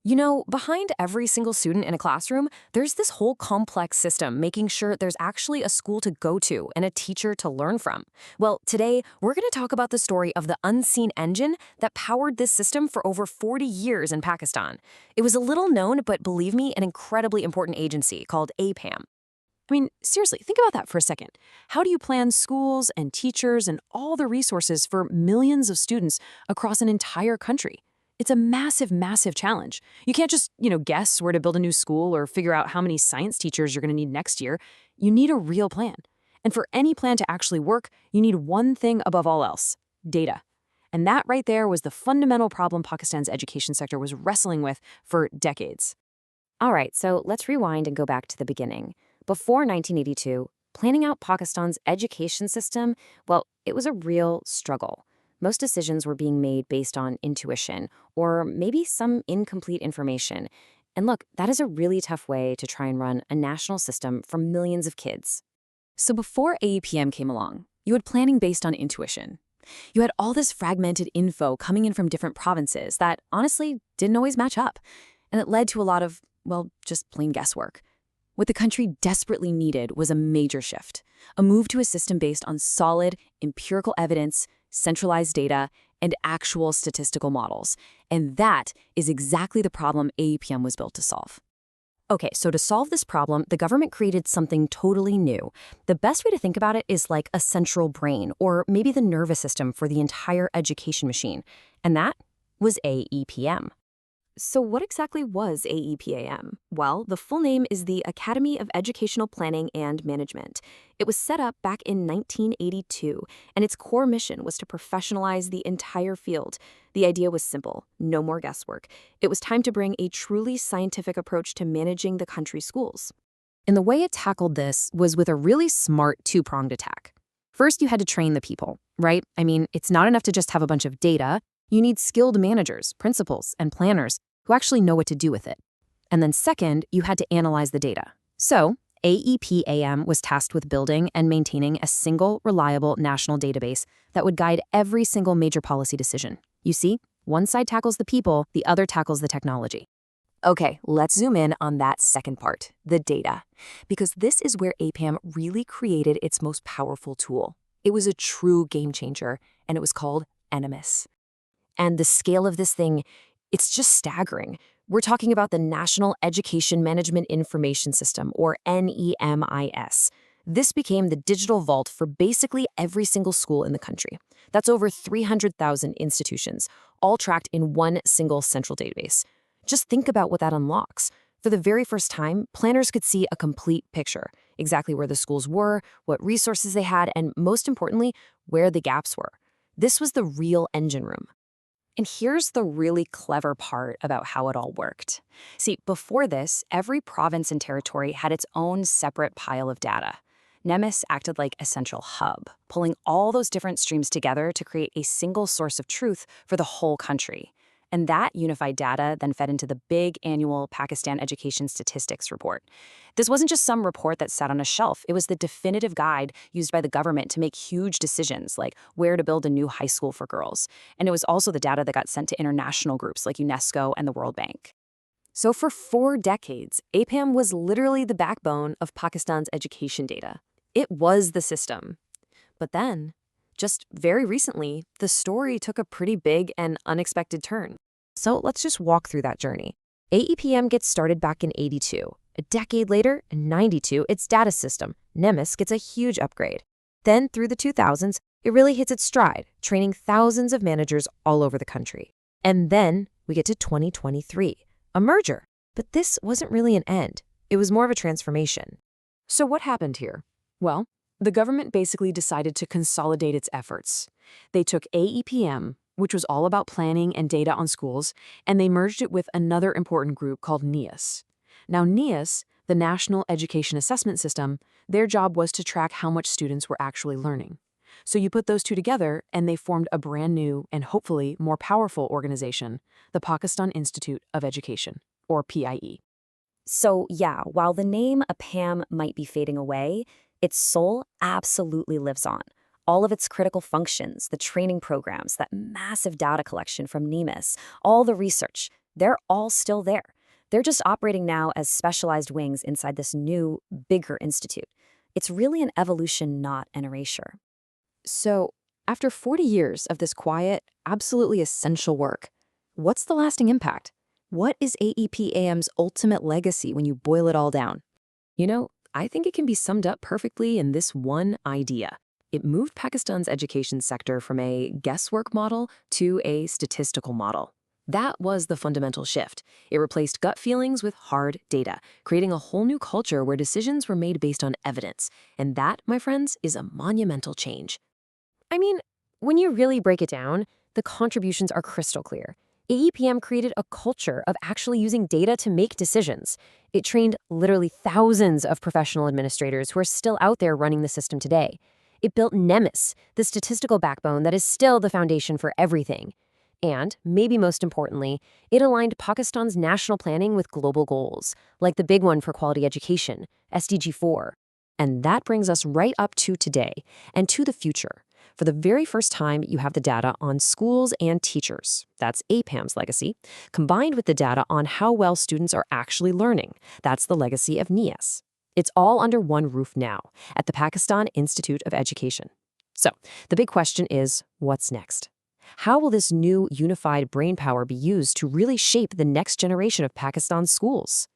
You know, behind every single student in a classroom, there's this whole complex system making sure there's actually a school to go to and a teacher to learn from. Well, today, we're going to talk about the story of the unseen engine that powered this system for over 40 years in Pakistan. It was a little known, but believe me, an incredibly important agency called AEPAM. I mean, seriously, think about that for a second. How do you plan schools and teachers and all the resources for millions of students across an entire country? It's a massive, massive challenge. You can't just, guess where to build a new school or figure out how many science teachers you're going to need next year. You need a real plan. And for any plan to actually work, you need one thing above all else: data. And that right there was the fundamental problem Pakistan's education sector was wrestling with for decades. All right, so let's rewind and go back to the beginning. Before 1982, planning out Pakistan's education system, well, it was a real struggle. Most decisions were being made based on intuition or maybe some incomplete information. And look, that is a really tough way to try and run a national system for millions of kids. So before AEPM came along, you had planning based on intuition. You had all this fragmented info coming in from different provinces that honestly didn't always match up. And it led to a lot of, well, just plain guesswork. What the country desperately needed was a major shift, a move to a system based on solid, empirical evidence, centralized data, and actual statistical models. And that is exactly the problem AEPM was built to solve. Okay, so to solve this problem, the government created something totally new. The best way to think about it is like a central brain, or maybe the nervous system for the entire education machine. And that was AEPM. So what exactly was AEPAM? Well, the full name is the Academy of Educational Planning and Management. It was set up back in 1982, and its core mission was to professionalize the entire field. The idea was simple: no more guesswork. It was time to bring a truly scientific approach to managing the country's schools. And the way it tackled this was with a really smart two-pronged attack. First, you had to train the people, right? I mean, it's not enough to just have a bunch of data. You need skilled managers, principals, and planners who actually know what to do with it. And then second, you had to analyze the data. So AEPAM was tasked with building and maintaining a single, reliable national database that would guide every single major policy decision. You see, one side tackles the people, the other tackles the technology. Okay, let's zoom in on that second part, the data, because this is where AEPAM really created its most powerful tool. It was a true game changer, and it was called NEMIS. And the scale of this thing, it's just staggering. We're talking about the National Education Management Information System, or NEMIS. This became the digital vault for basically every single school in the country. That's over 300,000 institutions, all tracked in one single central database. Just think about what that unlocks. For the very first time, planners could see a complete picture, exactly where the schools were, what resources they had, and most importantly, where the gaps were. This was the real engine room. And here's the really clever part about how it all worked. See, before this, every province and territory had its own separate pile of data. NEMIS acted like a central hub, pulling all those different streams together to create a single source of truth for the whole country. And that unified data then fed into the big annual Pakistan Education Statistics report. This wasn't just some report that sat on a shelf. It was the definitive guide used by the government to make huge decisions, like where to build a new high school for girls. And it was also the data that got sent to international groups like UNESCO and the World Bank. So for 4 decades, AEPAM was literally the backbone of Pakistan's education data. It was the system. But then, just very recently, the story took a pretty big and unexpected turn. So let's just walk through that journey. AEPM gets started back in 82. A decade later, in 92, its data system, NEMIS, gets a huge upgrade. Then, through the 2000s, it really hits its stride, training thousands of managers all over the country. And then we get to 2023, a merger. But this wasn't really an end. It was more of a transformation. So what happened here? Well, the government basically decided to consolidate its efforts. They took AEPM, which was all about planning and data on schools, and they merged it with another important group called NEAS. Now, NEAS, the National Education Assessment System, their job was to track how much students were actually learning. So you put those two together, and they formed a brand new and hopefully more powerful organization, the Pakistan Institute of Education, or PIE. So yeah, while the name AEPAM might be fading away, its soul absolutely lives on. All of its critical functions, the training programs, that massive data collection from NEMIS, all the research, they're all still there. They're just operating now as specialized wings inside this new, bigger institute. It's really an evolution, not an erasure. So, after 40 years of this quiet, absolutely essential work, what's the lasting impact? What is AEPAM's ultimate legacy when you boil it all down? I think it can be summed up perfectly in this one idea. It moved Pakistan's education sector from a guesswork model to a statistical model. That was the fundamental shift. It replaced gut feelings with hard data, creating a whole new culture where decisions were made based on evidence. And that, my friends, is a monumental change. I mean, when you really break it down, the contributions are crystal clear. AEPM created a culture of actually using data to make decisions. It trained literally thousands of professional administrators who are still out there running the system today. It built NEMIS, the statistical backbone that is still the foundation for everything. And, maybe most importantly, it aligned Pakistan's national planning with global goals, like the big one for quality education, SDG 4. And that brings us right up to today and to the future. For the very first time, you have the data on schools and teachers. That's AEPAM's legacy, combined with the data on how well students are actually learning. That's the legacy of NES. It's all under one roof now, at the Pakistan Institute of Education. So, the big question is, what's next? How will this new unified brainpower be used to really shape the next generation of Pakistan's schools?